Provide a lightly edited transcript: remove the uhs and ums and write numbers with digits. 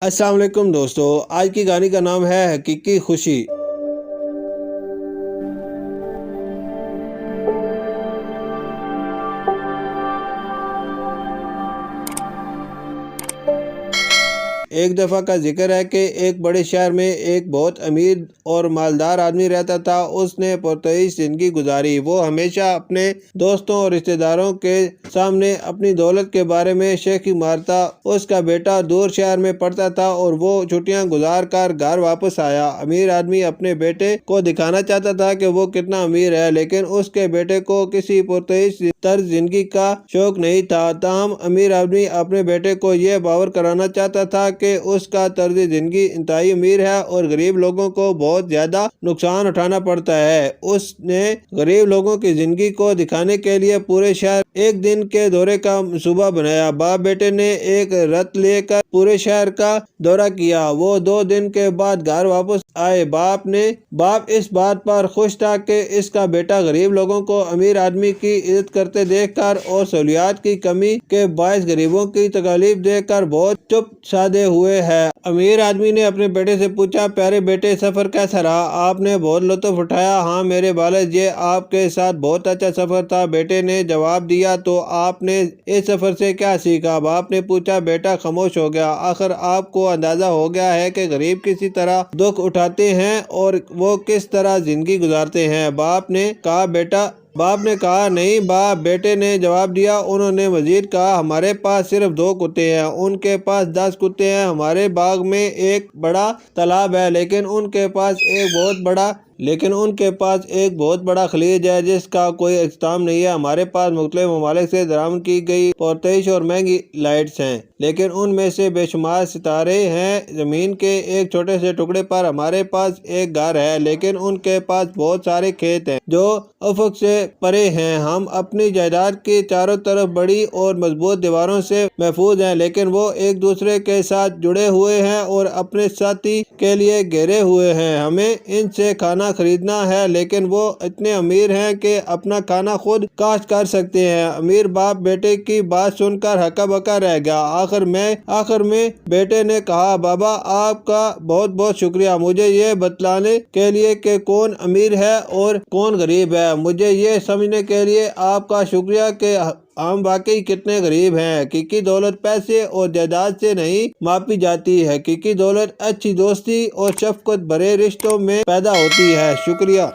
السلام علیکم دوستو، آج کی کہانی کا نام ہے حقیقی خوشی۔ ایک دفعہ کا ذکر ہے کہ ایک بڑے شہر میں ایک بہت امیر اور مالدار آدمی رہتا تھا۔ اس نے پرتعیش زندگی گزاری۔ وہ ہمیشہ اپنے دوستوں اور رشتہ داروں کے سامنے اپنی دولت کے بارے میں شیخی مارتا۔ اس کا بیٹا دور شہر میں پڑھتا تھا اور وہ چھٹیاں گزار کر گھر واپس آیا۔ امیر آدمی اپنے بیٹے کو دکھانا چاہتا تھا کہ وہ کتنا امیر ہے، لیکن اس کے بیٹے کو کسی پرتعیش طرز زندگی کا شوق نہیں تھا۔ تاہم امیر آدمی اپنے بیٹے کو یہ باور کرانا چاہتا تھا کہ اس کا طرز زندگی انتہائی امیر ہے اور غریب لوگوں کو بہت زیادہ نقصان اٹھانا پڑتا ہے۔ اس نے غریب لوگوں کی زندگی کو دکھانے کے لیے پورے شہر ایک دن کے دورے کا منصوبہ بنایا۔ باپ بیٹے نے ایک رتھ لے کر پورے شہر کا دورہ کیا۔ وہ 2 دن کے بعد گھر واپس آئے۔ باپ اس بات پر خوش تھا کہ اس کا بیٹا غریب لوگوں کو امیر آدمی کی عزت کرتے دیکھ کر اور سہولیات کی کمی کے باعث غریبوں کی تکلیف دیکھ کر بہت چپ سادھے ہوئے ہے۔ امیر آدمی نے اپنے بیٹے سے پوچھا، پیارے بیٹے، سفر کیسا رہا؟ آپ نے بہت لطف اٹھایا۔ ہاں میرے والد، یہ آپ کے ساتھ بہت اچھا سفر تھا، بیٹے نے جواب دیا۔ تو آپ نے اس سفر سے کیا سیکھا؟ باپ نے پوچھا۔ بیٹا خاموش ہو گیا۔ آخر آپ کو اندازہ ہو گیا ہے کہ غریب کسی طرح دکھ اٹھاتے ہیں اور وہ کس طرح زندگی گزارتے ہیں، باپ نے کہا۔ باپ نے کہا، نہیں باپ، بیٹے نے جواب دیا۔ انہوں نے مزید کہا، ہمارے پاس صرف 2 کتے ہیں، ان کے پاس 10 کتے ہیں۔ ہمارے باغ میں ایک بڑا تالاب ہے، لیکن ان کے پاس ایک بہت بڑا خلیج ہے جس کا کوئی اختتام نہیں ہے۔ ہمارے پاس مختلف ممالک سے درآمد کی گئی پرتعیش اور مہنگی لائٹس ہیں، لیکن ان میں سے بے شمار ستارے ہیں۔ زمین کے ایک چھوٹے سے ٹکڑے پر ہمارے پاس ایک گھر ہے، لیکن ان کے پاس بہت سارے کھیت ہیں جو افق سے پرے ہیں۔ ہم اپنی جائیداد کی چاروں طرف بڑی اور مضبوط دیواروں سے محفوظ ہیں، لیکن وہ ایک دوسرے کے ساتھ جڑے ہوئے ہیں اور اپنے ساتھی کے لیے گھیرے ہوئے ہیں۔ ہمیں ان سے کھانا خریدنا ہے، لیکن وہ اتنے امیر ہیں کہ اپنا کھانا خود کاشت کر سکتے ہیں۔ امیر باپ بیٹے کی بات سن کر ہکا بکا رہ گیا۔ آخر میں بیٹے نے کہا، بابا آپ کا بہت بہت شکریہ مجھے یہ بتلانے کے لیے کہ کون امیر ہے اور کون غریب ہے۔ مجھے یہ سمجھنے کے لیے آپ کا شکریہ کہ ہم واقعی کتنے غریب ہیں۔ حقیقی دولت پیسے اور جائیداد سے نہیں ماپی جاتی ہے، حقیقی دولت اچھی دوستی اور شفقت بھرے رشتوں میں پیدا ہوتی ہے۔ شکریہ۔